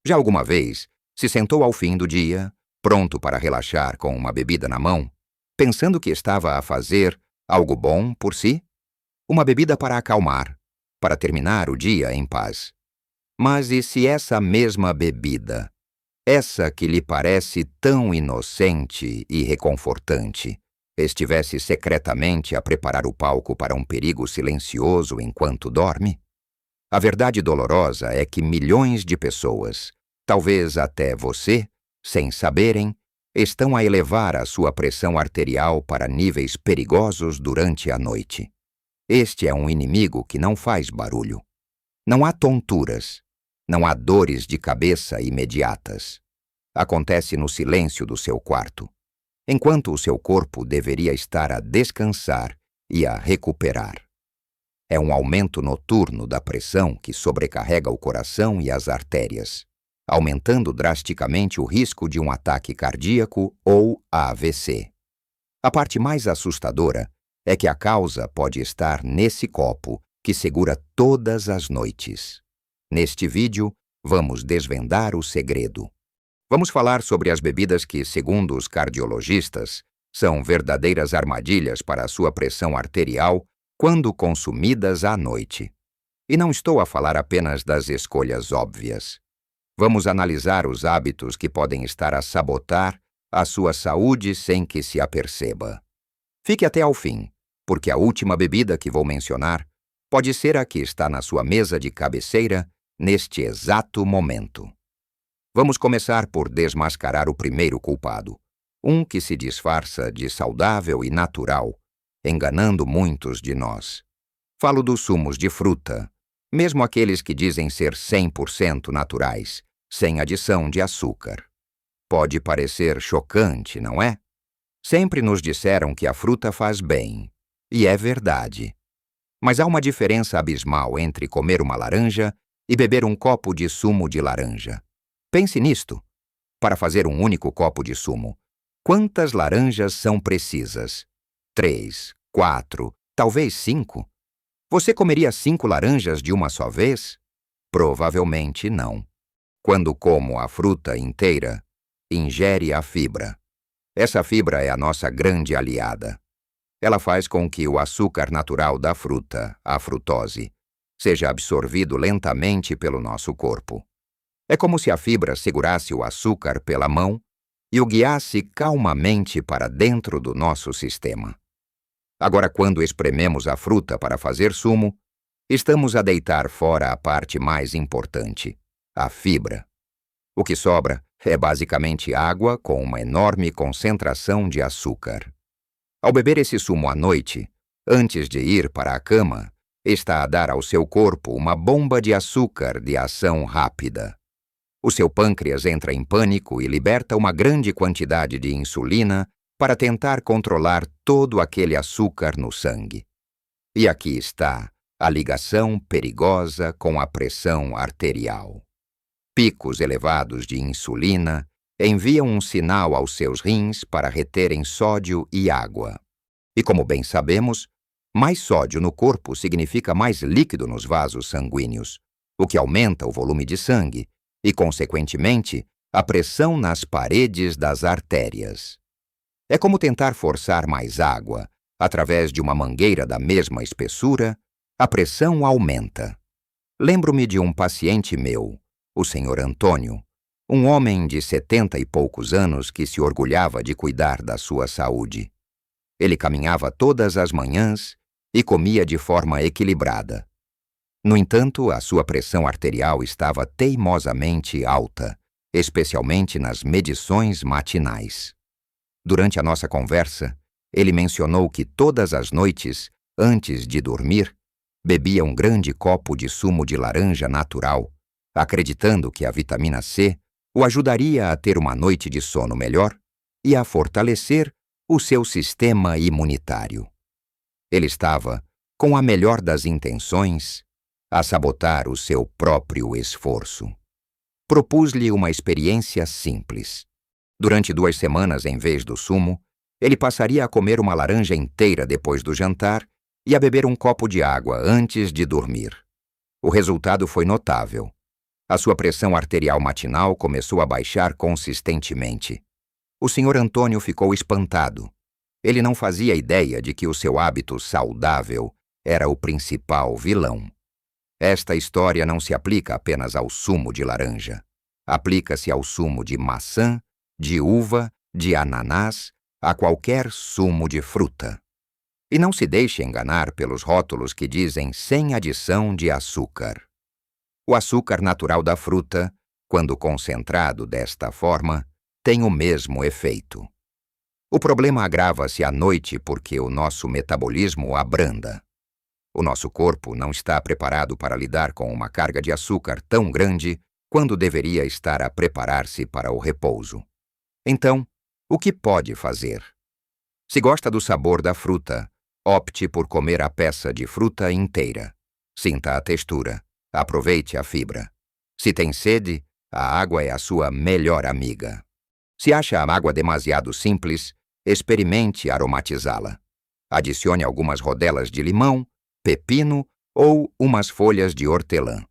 Já alguma vez se sentou ao fim do dia, pronto para relaxar com uma bebida na mão, pensando que estava a fazer algo bom por si? Uma bebida para acalmar, para terminar o dia em paz. Mas e se essa mesma bebida, essa que lhe parece tão inocente e reconfortante, estivesse secretamente a preparar o palco para um perigo silencioso enquanto dorme? A verdade dolorosa é que milhões de pessoas, talvez até você, sem saberem, estão a elevar a sua pressão arterial para níveis perigosos durante a noite. Este é um inimigo que não faz barulho. Não há tonturas, não há dores de cabeça imediatas. Acontece no silêncio do seu quarto, enquanto o seu corpo deveria estar a descansar e a recuperar. É um aumento noturno da pressão que sobrecarrega o coração e as artérias, aumentando drasticamente o risco de um ataque cardíaco ou AVC. A parte mais assustadora é que a causa pode estar nesse copo que segura todas as noites. Neste vídeo, vamos desvendar o segredo. Vamos falar sobre as bebidas que, segundo os cardiologistas, são verdadeiras armadilhas para a sua pressão arterial quando consumidas à noite. E não estou a falar apenas das escolhas óbvias. Vamos analisar os hábitos que podem estar a sabotar a sua saúde sem que se aperceba. Fique até ao fim, porque a última bebida que vou mencionar pode ser a que está na sua mesa de cabeceira neste exato momento. Vamos começar por desmascarar o primeiro culpado, um que se disfarça de saudável e natural, enganando muitos de nós. Falo dos sumos de fruta, mesmo aqueles que dizem ser 100% naturais, sem adição de açúcar. Pode parecer chocante, não é? Sempre nos disseram que a fruta faz bem, e é verdade. Mas há uma diferença abismal entre comer uma laranja e beber um copo de sumo de laranja. Pense nisto. Para fazer um único copo de sumo, quantas laranjas são precisas? 3, 4, talvez 5? Você comeria 5 laranjas de uma só vez? Provavelmente não. Quando como a fruta inteira, ingere a fibra. Essa fibra é a nossa grande aliada. Ela faz com que o açúcar natural da fruta, a frutose, seja absorvido lentamente pelo nosso corpo. É como se a fibra segurasse o açúcar pela mão e o guiasse calmamente para dentro do nosso sistema. Agora, quando esprememos a fruta para fazer sumo, estamos a deitar fora a parte mais importante, a fibra. O que sobra é basicamente água com uma enorme concentração de açúcar. Ao beber esse sumo à noite, antes de ir para a cama, está a dar ao seu corpo uma bomba de açúcar de ação rápida. O seu pâncreas entra em pânico e liberta uma grande quantidade de insulina para tentar controlar todo aquele açúcar no sangue. E aqui está a ligação perigosa com a pressão arterial. Picos elevados de insulina enviam um sinal aos seus rins para reterem sódio e água. E como bem sabemos, mais sódio no corpo significa mais líquido nos vasos sanguíneos, o que aumenta o volume de sangue e, consequentemente, a pressão nas paredes das artérias. É como tentar forçar mais água. Através de uma mangueira da mesma espessura, a pressão aumenta. Lembro-me de um paciente meu, o Sr. Antônio, um homem de 70 e poucos anos que se orgulhava de cuidar da sua saúde. Ele caminhava todas as manhãs e comia de forma equilibrada. No entanto, a sua pressão arterial estava teimosamente alta, especialmente nas medições matinais. Durante a nossa conversa, ele mencionou que todas as noites, antes de dormir, bebia um grande copo de sumo de laranja natural, acreditando que a vitamina C o ajudaria a ter uma noite de sono melhor e a fortalecer o seu sistema imunitário. Ele estava, com a melhor das intenções, a sabotar o seu próprio esforço. Propus-lhe uma experiência simples. Durante 2 semanas, em vez do sumo, ele passaria a comer uma laranja inteira depois do jantar e a beber um copo de água antes de dormir. O resultado foi notável. A sua pressão arterial matinal começou a baixar consistentemente. O Sr. Antônio ficou espantado. Ele não fazia ideia de que o seu hábito saudável era o principal vilão. Esta história não se aplica apenas ao sumo de laranja. Aplica-se ao sumo de maçã, de uva, de ananás, a qualquer sumo de fruta. E não se deixe enganar pelos rótulos que dizem sem adição de açúcar. O açúcar natural da fruta, quando concentrado desta forma, tem o mesmo efeito. O problema agrava-se à noite porque o nosso metabolismo abranda. O nosso corpo não está preparado para lidar com uma carga de açúcar tão grande quando deveria estar a preparar-se para o repouso. Então, o que pode fazer? Se gosta do sabor da fruta, opte por comer a peça de fruta inteira. Sinta a textura. Aproveite a fibra. Se tem sede, a água é a sua melhor amiga. Se acha a água demasiado simples, experimente aromatizá-la. Adicione algumas rodelas de limão, pepino ou umas folhas de hortelã.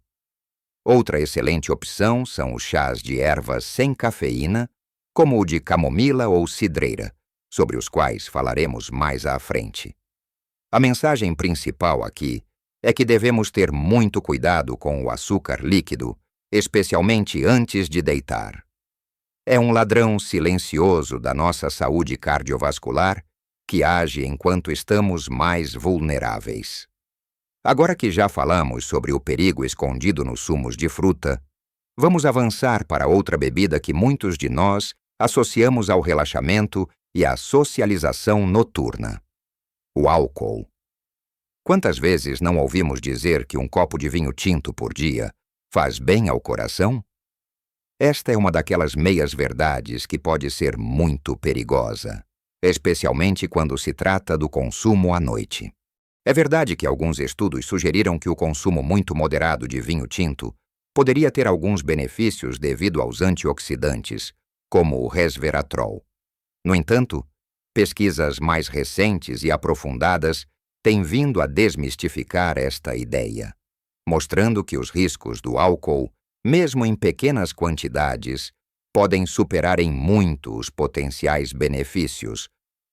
Outra excelente opção são os chás de ervas sem cafeína, como o de camomila ou cidreira, sobre os quais falaremos mais à frente. A mensagem principal aqui é que devemos ter muito cuidado com o açúcar líquido, especialmente antes de deitar. É um ladrão silencioso da nossa saúde cardiovascular que age enquanto estamos mais vulneráveis. Agora que já falamos sobre o perigo escondido nos sumos de fruta, vamos avançar para outra bebida que muitos de nós associamos ao relaxamento e à socialização noturna: o álcool. Quantas vezes não ouvimos dizer que um copo de vinho tinto por dia faz bem ao coração? Esta é uma daquelas meias-verdades que pode ser muito perigosa, especialmente quando se trata do consumo à noite. É verdade que alguns estudos sugeriram que o consumo muito moderado de vinho tinto poderia ter alguns benefícios devido aos antioxidantes, como o resveratrol. No entanto, pesquisas mais recentes e aprofundadas têm vindo a desmistificar esta ideia, mostrando que os riscos do álcool, mesmo em pequenas quantidades, podem superar em muito os potenciais benefícios,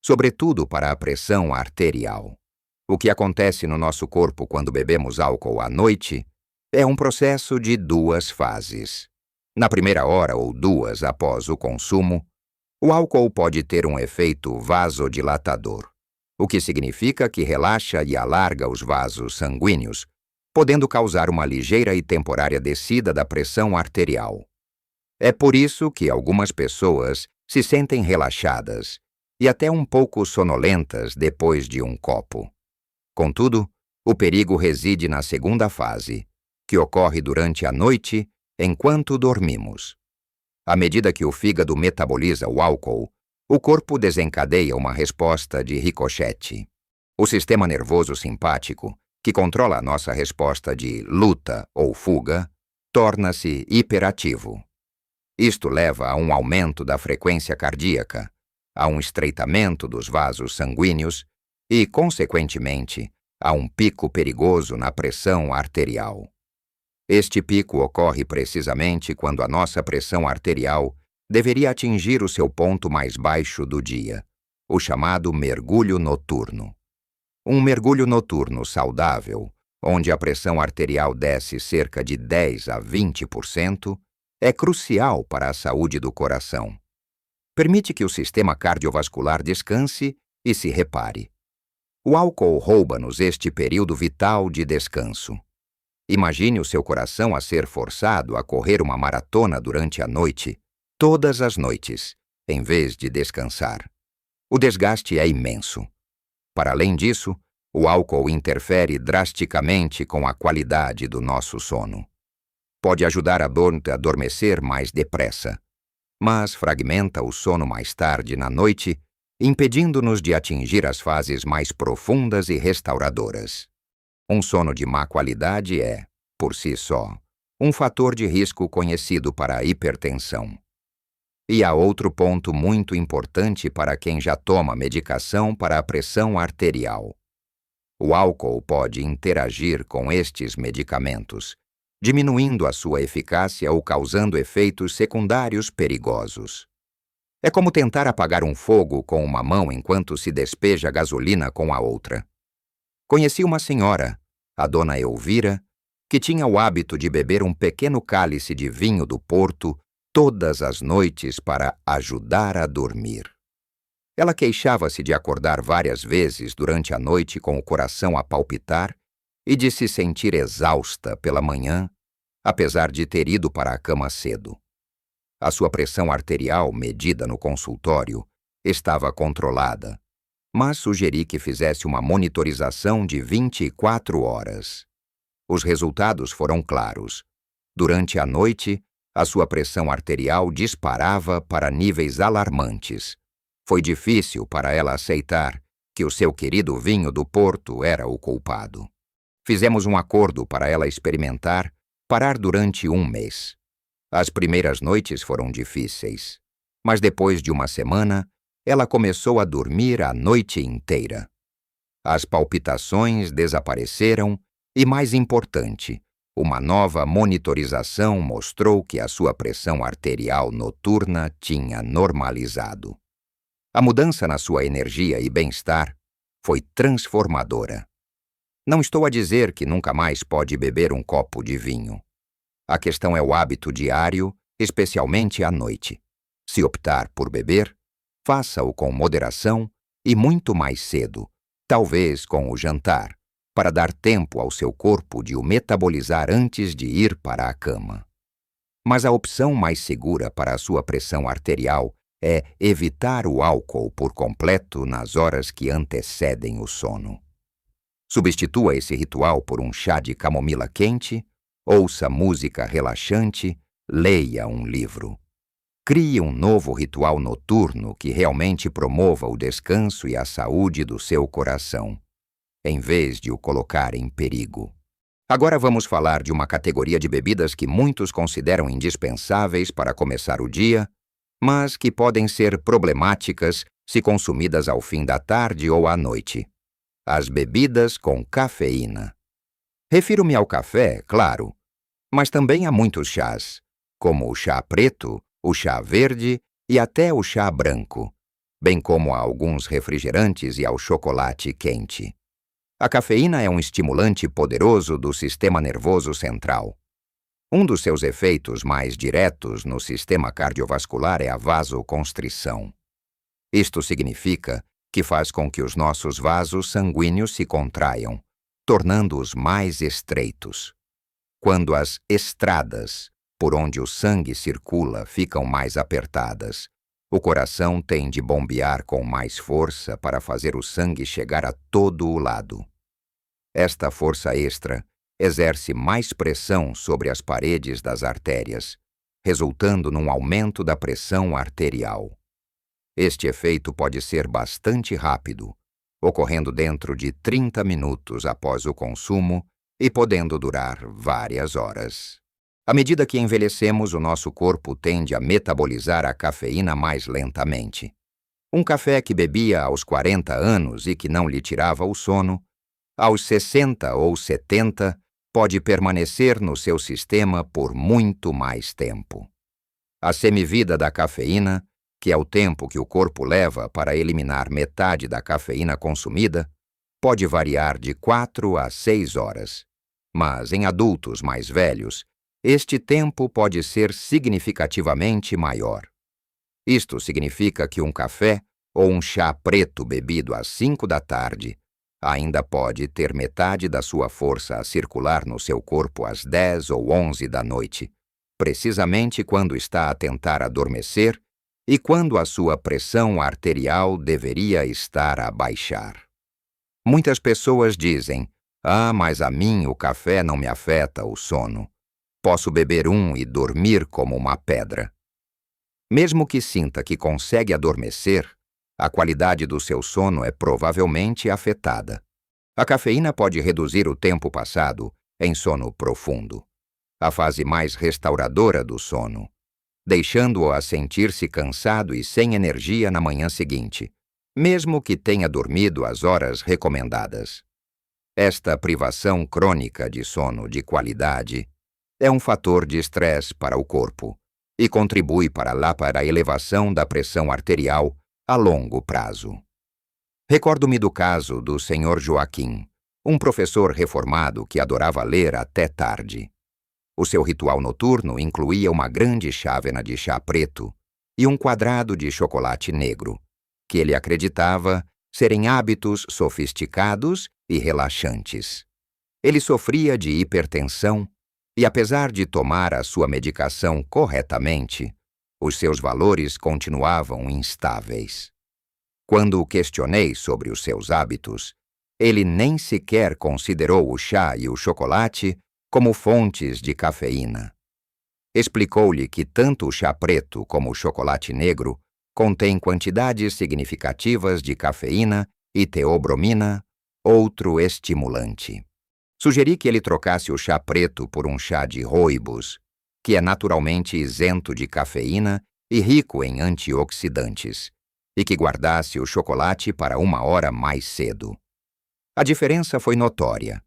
sobretudo para a pressão arterial. O que acontece no nosso corpo quando bebemos álcool à noite é um processo de duas fases. Na primeira hora ou duas após o consumo, o álcool pode ter um efeito vasodilatador, o que significa que relaxa e alarga os vasos sanguíneos, podendo causar uma ligeira e temporária descida da pressão arterial. É por isso que algumas pessoas se sentem relaxadas e até um pouco sonolentas depois de um copo. Contudo, o perigo reside na segunda fase, que ocorre durante a noite enquanto dormimos. À medida que o fígado metaboliza o álcool, o corpo desencadeia uma resposta de ricochete. O sistema nervoso simpático, que controla a nossa resposta de luta ou fuga, torna-se hiperativo. Isto leva a um aumento da frequência cardíaca, a um estreitamento dos vasos sanguíneos e, consequentemente, a um pico perigoso na pressão arterial. Este pico ocorre precisamente quando a nossa pressão arterial deveria atingir o seu ponto mais baixo do dia, o chamado mergulho noturno. Um mergulho noturno saudável, onde a pressão arterial desce cerca de 10 a 20%, é crucial para a saúde do coração. Permite que o sistema cardiovascular descanse e se repare. O álcool rouba-nos este período vital de descanso. Imagine o seu coração a ser forçado a correr uma maratona durante a noite, todas as noites, em vez de descansar. O desgaste é imenso. Para além disso, o álcool interfere drasticamente com a qualidade do nosso sono. Pode ajudar a adormecer mais depressa, mas fragmenta o sono mais tarde na noite, impedindo-nos de atingir as fases mais profundas e restauradoras. Um sono de má qualidade é, por si só, um fator de risco conhecido para a hipertensão. E há outro ponto muito importante para quem já toma medicação para a pressão arterial. O álcool pode interagir com estes medicamentos, diminuindo a sua eficácia ou causando efeitos secundários perigosos. É como tentar apagar um fogo com uma mão enquanto se despeja gasolina com a outra. Conheci uma senhora, a dona Elvira, que tinha o hábito de beber um pequeno cálice de vinho do Porto todas as noites para ajudar a dormir. Ela queixava-se de acordar várias vezes durante a noite com o coração a palpitar e de se sentir exausta pela manhã, apesar de ter ido para a cama cedo. A sua pressão arterial, medida no consultório, estava controlada, mas sugeri que fizesse uma monitorização de 24 horas. Os resultados foram claros. Durante a noite, a sua pressão arterial disparava para níveis alarmantes. Foi difícil para ela aceitar que o seu querido vinho do Porto era o culpado. Fizemos um acordo para ela experimentar parar durante 1 mês. As primeiras noites foram difíceis, mas depois de uma semana, ela começou a dormir a noite inteira. As palpitações desapareceram e, mais importante, uma nova monitorização mostrou que a sua pressão arterial noturna tinha normalizado. A mudança na sua energia e bem-estar foi transformadora. Não estou a dizer que nunca mais pode beber um copo de vinho. A questão é o hábito diário, especialmente à noite. Se optar por beber, faça-o com moderação e muito mais cedo, talvez com o jantar, para dar tempo ao seu corpo de o metabolizar antes de ir para a cama. Mas a opção mais segura para a sua pressão arterial é evitar o álcool por completo nas horas que antecedem o sono. Substitua esse ritual por um chá de camomila quente, ouça música relaxante, leia um livro. Crie um novo ritual noturno que realmente promova o descanso e a saúde do seu coração, em vez de o colocar em perigo. Agora vamos falar de uma categoria de bebidas que muitos consideram indispensáveis para começar o dia, mas que podem ser problemáticas se consumidas ao fim da tarde ou à noite. As bebidas com cafeína. Refiro-me ao café, claro, mas também a muitos chás, como o chá preto, o chá verde e até o chá branco, bem como a alguns refrigerantes e ao chocolate quente. A cafeína é um estimulante poderoso do sistema nervoso central. Um dos seus efeitos mais diretos no sistema cardiovascular é a vasoconstrição. Isto significa que faz com que os nossos vasos sanguíneos se contraiam, tornando-os mais estreitos. Quando as estradas, por onde o sangue circula, ficam mais apertadas, o coração tem de bombear com mais força para fazer o sangue chegar a todo o lado. Esta força extra exerce mais pressão sobre as paredes das artérias, resultando num aumento da pressão arterial. Este efeito pode ser bastante rápido, ocorrendo dentro de 30 minutos após o consumo e podendo durar várias horas. À medida que envelhecemos, o nosso corpo tende a metabolizar a cafeína mais lentamente. Um café que bebia aos 40 anos e que não lhe tirava o sono, aos 60 ou 70, pode permanecer no seu sistema por muito mais tempo. A semivida da cafeína, que é o tempo que o corpo leva para eliminar metade da cafeína consumida, pode variar de 4 a 6 horas. Mas em adultos mais velhos, este tempo pode ser significativamente maior. Isto significa que um café ou um chá preto bebido às 5 da tarde ainda pode ter metade da sua força a circular no seu corpo às 10 ou 11 da noite, precisamente quando está a tentar adormecer e quando a sua pressão arterial deveria estar a baixar. Muitas pessoas dizem: "Ah, mas a mim o café não me afeta o sono. Posso beber um e dormir como uma pedra." Mesmo que sinta que consegue adormecer, a qualidade do seu sono é provavelmente afetada. A cafeína pode reduzir o tempo passado em sono profundo, a fase mais restauradora do sono, deixando-o a sentir-se cansado e sem energia na manhã seguinte, mesmo que tenha dormido as horas recomendadas. Esta privação crônica de sono de qualidade É um fator de estresse para o corpo e contribui para a elevação da pressão arterial a longo prazo. Recordo-me do caso do Sr. Joaquim, um professor reformado que adorava ler até tarde. O seu ritual noturno incluía uma grande chávena de chá preto e um quadrado de chocolate negro, que ele acreditava serem hábitos sofisticados e relaxantes. Ele sofria de hipertensão e, apesar de tomar a sua medicação corretamente, os seus valores continuavam instáveis. Quando o questionei sobre os seus hábitos, ele nem sequer considerou o chá e o chocolate como fontes de cafeína. Explicou-lhe que tanto o chá preto como o chocolate negro contêm quantidades significativas de cafeína e teobromina, outro estimulante. Sugeri que ele trocasse o chá preto por um chá de rooibos, que é naturalmente isento de cafeína e rico em antioxidantes, e que guardasse o chocolate para 1 hora mais cedo. A diferença foi notória.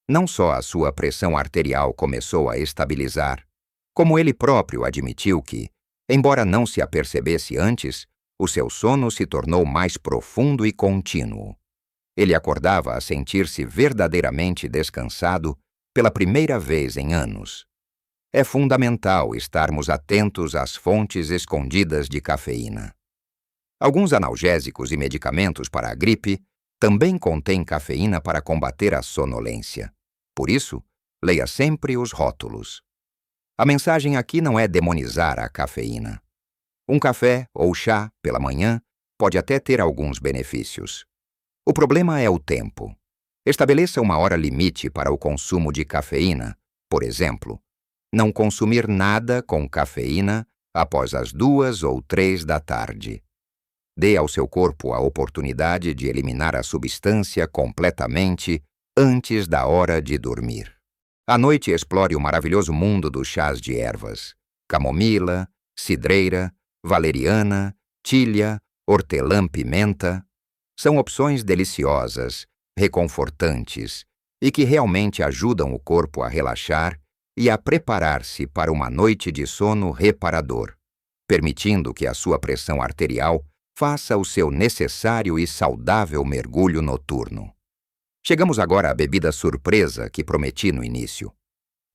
Não só a sua pressão arterial começou a estabilizar, como ele próprio admitiu que, embora não se apercebesse antes, o seu sono se tornou mais profundo e contínuo. Ele acordava a sentir-se verdadeiramente descansado pela primeira vez em anos. É fundamental estarmos atentos às fontes escondidas de cafeína. Alguns analgésicos e medicamentos para a gripe também contêm cafeína para combater a sonolência. Por isso, leia sempre os rótulos. A mensagem aqui não é demonizar a cafeína. Um café ou chá pela manhã pode até ter alguns benefícios. O problema é o tempo. Estabeleça 1 hora limite para o consumo de cafeína. Por exemplo, não consumir nada com cafeína após as 2 ou 3 da tarde. Dê ao seu corpo a oportunidade de eliminar a substância completamente antes da hora de dormir. À noite, explore o maravilhoso mundo dos chás de ervas: camomila, cidreira, valeriana, tília, hortelã-pimenta. São opções deliciosas, reconfortantes e que realmente ajudam o corpo a relaxar e a preparar-se para uma noite de sono reparador, permitindo que a sua pressão arterial faça o seu necessário e saudável mergulho noturno. Chegamos agora à bebida surpresa que prometi no início.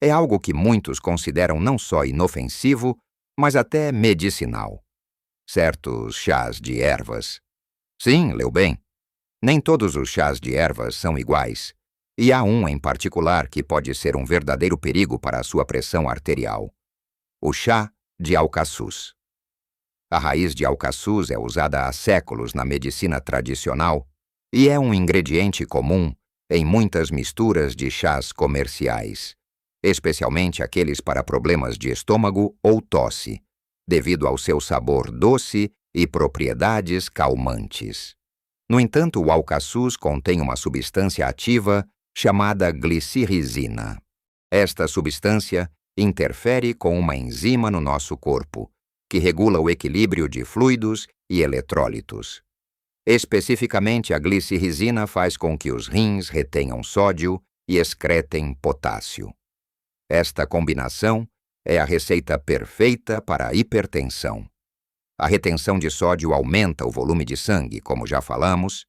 É algo que muitos consideram não só inofensivo, mas até medicinal. Certos chás de ervas. Sim, leu bem. Nem todos os chás de ervas são iguais, e há um em particular que pode ser um verdadeiro perigo para a sua pressão arterial: o chá de alcaçuz. A raiz de alcaçuz é usada há séculos na medicina tradicional e é um ingrediente comum em muitas misturas de chás comerciais, especialmente aqueles para problemas de estômago ou tosse, devido ao seu sabor doce e propriedades calmantes. No entanto, o alcaçuz contém uma substância ativa chamada glicirrizina. Esta substância interfere com uma enzima no nosso corpo, que regula o equilíbrio de fluidos e eletrólitos. Especificamente, a glicirrizina faz com que os rins retenham sódio e excretem potássio. Esta combinação é a receita perfeita para a hipertensão. A retenção de sódio aumenta o volume de sangue, como já falamos,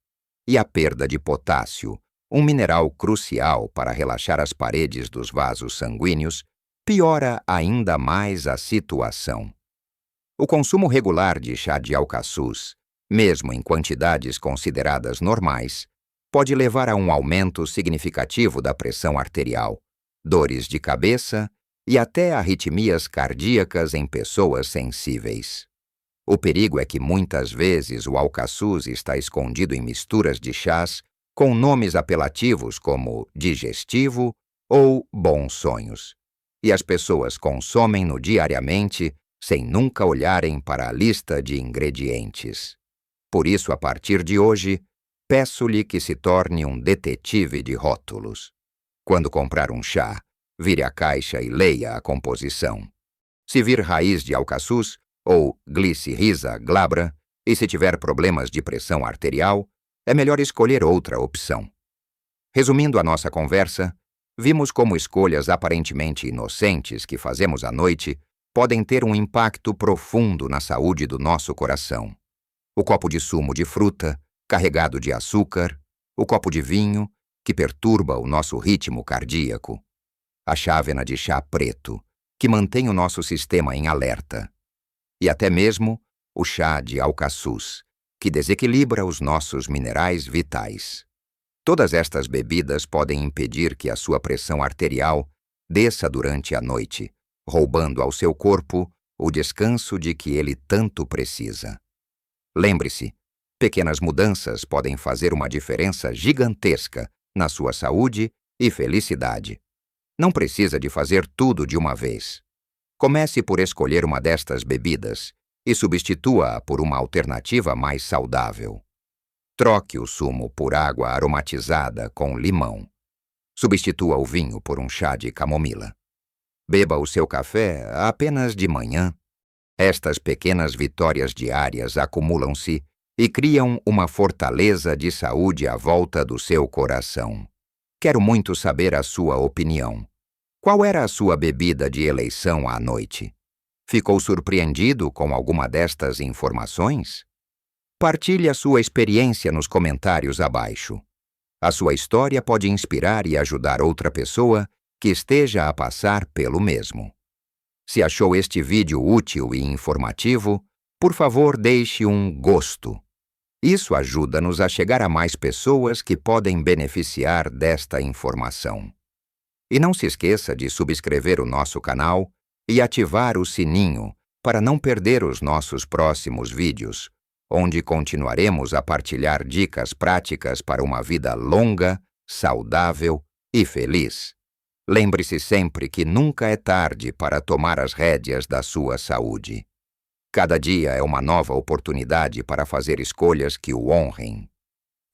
e a perda de potássio, um mineral crucial para relaxar as paredes dos vasos sanguíneos, piora ainda mais a situação. O consumo regular de chá de alcaçuz, mesmo em quantidades consideradas normais, pode levar a um aumento significativo da pressão arterial, dores de cabeça e até arritmias cardíacas em pessoas sensíveis. O perigo é que muitas vezes o alcaçuz está escondido em misturas de chás com nomes apelativos como digestivo ou bons sonhos, e as pessoas consomem-no diariamente sem nunca olharem para a lista de ingredientes. Por isso, a partir de hoje, peço-lhe que se torne um detetive de rótulos. Quando comprar um chá, vire a caixa e leia a composição. Se vir raiz de alcaçuz ou glicirriza glabra, e se tiver problemas de pressão arterial, é melhor escolher outra opção. Resumindo a nossa conversa, Vimos como escolhas aparentemente inocentes que fazemos à noite podem ter um impacto profundo na saúde do nosso coração. O copo de sumo de fruta, carregado de açúcar, o copo de vinho, que perturba o nosso ritmo cardíaco, a chávena de chá preto, que mantém o nosso sistema em alerta, e até mesmo o chá de alcaçuz, que desequilibra os nossos minerais vitais. Todas estas bebidas podem impedir que a sua pressão arterial desça durante a noite, roubando ao seu corpo o descanso de que ele tanto precisa. Lembre-se, pequenas mudanças podem fazer uma diferença gigantesca na sua saúde e felicidade. Não precisa de fazer tudo de uma vez. Comece por escolher uma destas bebidas e substitua-a por uma alternativa mais saudável. Troque o sumo por água aromatizada com limão. Substitua o vinho por um chá de camomila. Beba o seu café apenas de manhã. Estas pequenas vitórias diárias acumulam-se e criam uma fortaleza de saúde à volta do seu coração. Quero muito saber a sua opinião. Qual era a sua bebida de eleição à noite? Ficou surpreendido com alguma destas informações? Partilhe a sua experiência nos comentários abaixo. A sua história pode inspirar e ajudar outra pessoa que esteja a passar pelo mesmo. Se achou este vídeo útil e informativo, por favor deixe um gosto. Isso ajuda-nos a chegar a mais pessoas que podem beneficiar desta informação. E não se esqueça de subscrever o nosso canal e ativar o sininho para não perder os nossos próximos vídeos, onde continuaremos a partilhar dicas práticas para uma vida longa, saudável e feliz. Lembre-se sempre que nunca é tarde para tomar as rédeas da sua saúde. Cada dia é uma nova oportunidade para fazer escolhas que o honrem.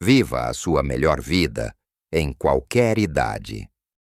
Viva a sua melhor vida em qualquer idade.